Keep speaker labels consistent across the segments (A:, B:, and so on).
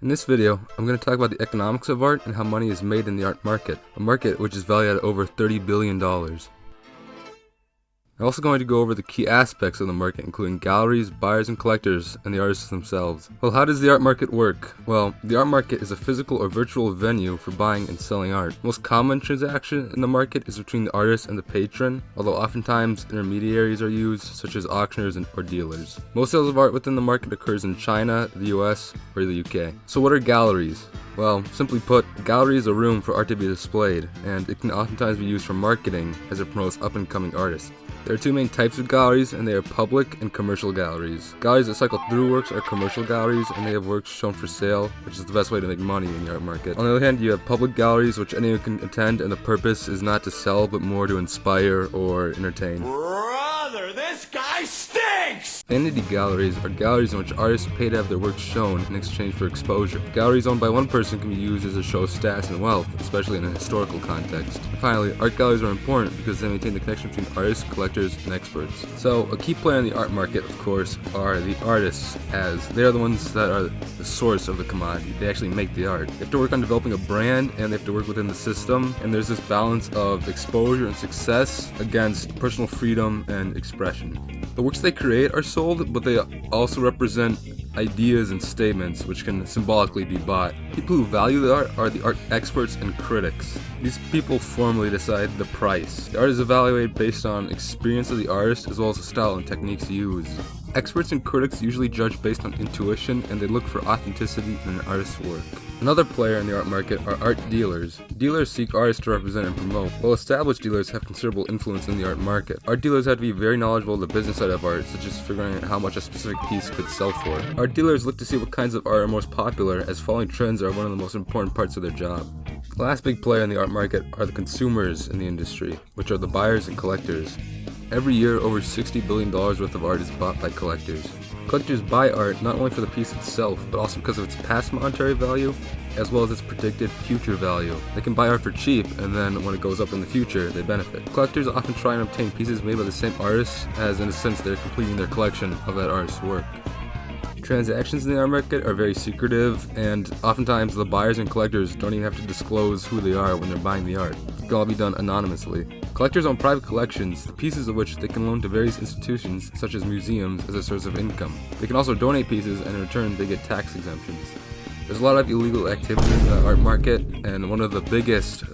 A: In this video, I'm going to talk about the economics of art and how money is made in the art market, a market which is valued at over $30 billion. I'm also going to go over the key aspects of the market, including galleries, buyers and collectors, and the artists themselves. Well, how does the art market work? Well, the art market is a physical or virtual venue for buying and selling art. The most common transaction in the market is between the artist and the patron, although oftentimes intermediaries are used, such as auctioneers or dealers. Most sales of art within the market occurs in China, the US, or the UK. So what are galleries? Well, simply put, a gallery is a room for art to be displayed, and it can oftentimes be used for marketing as it promotes up-and-coming artists. There are two main types of galleries, and they are public and commercial galleries. Galleries that cycle through works are commercial galleries, and they have works shown for sale, which is the best way to make money in the art market. On the other hand, you have public galleries, which anyone can attend, and the purpose is not to sell, but more to inspire or entertain.
B: Brother, this guy stinks!
A: Vanity galleries are galleries in which artists pay to have their works shown in exchange for exposure. Galleries owned by one person can be used as a show of status and wealth, especially in a historical context. And finally, art galleries are important because they maintain the connection between artists, collectors, and experts. So, a key player in the art market, of course, are the artists, as they are the ones that are the source of the commodity. They actually make the art. They have to work on developing a brand, and they have to work within the system, and there's this balance of exposure and success against personal freedom and expression. The works they create are sold, but they also represent ideas and statements which can symbolically be bought. People who value the art are the art experts and critics. These people formally decide the price. The art is evaluated based on experience of the artist as well as the style and techniques used. Experts and critics usually judge based on intuition, and they look for authenticity in an artist's work. Another player in the art market are art dealers. Dealers seek artists to represent and promote, while established dealers have considerable influence in the art market. Art dealers have to be very knowledgeable of the business side of art, such as figuring out how much a specific piece could sell for. Art dealers look to see what kinds of art are most popular, as following trends are one of the most important parts of their job. The last big player in the art market are the consumers in the industry, which are the buyers and collectors. Every year, over $60 billion worth of art is bought by collectors. Collectors buy art not only for the piece itself, but also because of its past monetary value, as well as its predicted future value. They can buy art for cheap, and then when it goes up in the future, they benefit. Collectors often try and obtain pieces made by the same artists, as in a sense they're completing their collection of that artist's work. Transactions in the art market are very secretive, and oftentimes the buyers and collectors don't even have to disclose who they are when they're buying the art. It can all be done anonymously. Collectors own private collections, the pieces of which they can loan to various institutions such as museums as a source of income. They can also donate pieces, and in return they get tax exemptions. There's a lot of illegal activity in the art market, and one of the biggest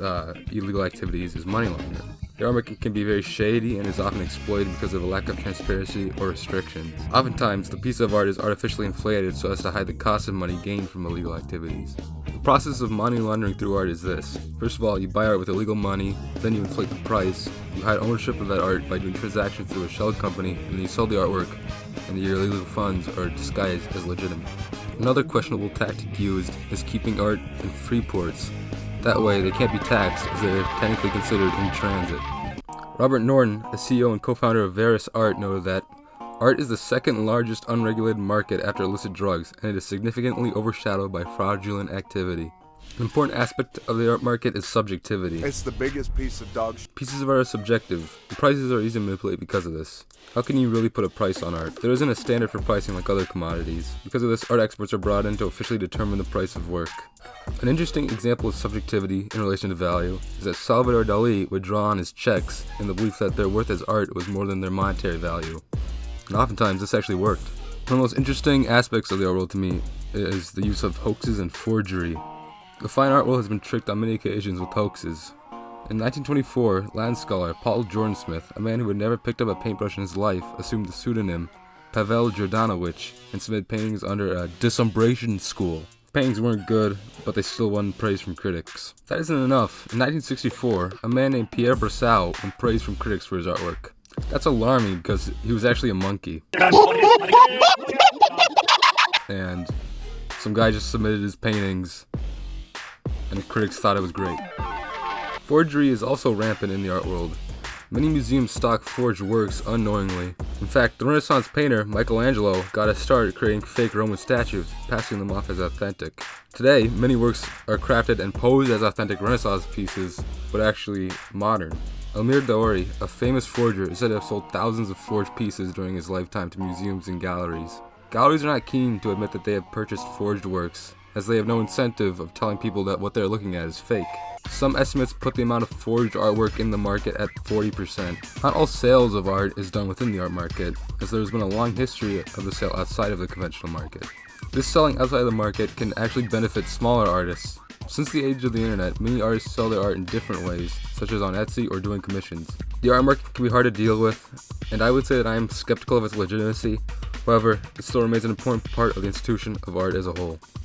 A: illegal activities is money laundering. The art market can be very shady and is often exploited because of a lack of transparency or restrictions. Oftentimes, the piece of art is artificially inflated so as to hide the cost of money gained from illegal activities. The process of money laundering through art is this. First of all, you buy art with illegal money, then you inflate the price, you hide ownership of that art by doing transactions through a shell company, and then you sell the artwork, and your illegal funds are disguised as legitimate. Another questionable tactic used is keeping art in free ports. That way, they can't be taxed as they're technically considered in transit. Robert Norton, the CEO and co-founder of Veris Art, noted that art is the second largest unregulated market after illicit drugs, and it is significantly overshadowed by fraudulent activity. An important aspect of the art market is subjectivity.
B: It's the biggest piece of dog shit.
A: Pieces of art are subjective. The prices are easy to manipulate because of this. How can you really put a price on art? There isn't a standard for pricing like other commodities. Because of this, art experts are brought in to officially determine the price of work. An interesting example of subjectivity in relation to value is that Salvador Dali would draw on his checks in the belief that their worth as art was more than their monetary value. And oftentimes, this actually worked. One of the most interesting aspects of the art world to me is the use of hoaxes and forgery. The fine art world has been tricked on many occasions with hoaxes. In 1924, Latin scholar Paul Jordan-Smith, a man who had never picked up a paintbrush in his life, assumed the pseudonym Pavel Jordanowicz and submitted paintings under a disumbrasion school. Paintings weren't good, but they still won praise from critics. That isn't enough. In 1964, a man named Pierre Brassau won praise from critics for his artwork. That's alarming because he was actually a monkey. And some guy just submitted his paintings, and the critics thought it was great. Forgery is also rampant in the art world. Many museums stock forged works unknowingly. In fact, the Renaissance painter Michelangelo got a start creating fake Roman statues, passing them off as authentic. Today, many works are crafted and posed as authentic Renaissance pieces, but actually modern. Elmire Daori, a famous forger, is said to have sold thousands of forged pieces during his lifetime to museums and galleries. Galleries are not keen to admit that they have purchased forged works, as they have no incentive of telling people that what they're looking at is fake. Some estimates put the amount of forged artwork in the market at 40%. Not all sales of art is done within the art market, as there has been a long history of the sale outside of the conventional market. This selling outside of the market can actually benefit smaller artists. Since the age of the internet, many artists sell their art in different ways, such as on Etsy or doing commissions. The art market can be hard to deal with, and I would say that I am skeptical of its legitimacy. However, it still remains an important part of the institution of art as a whole.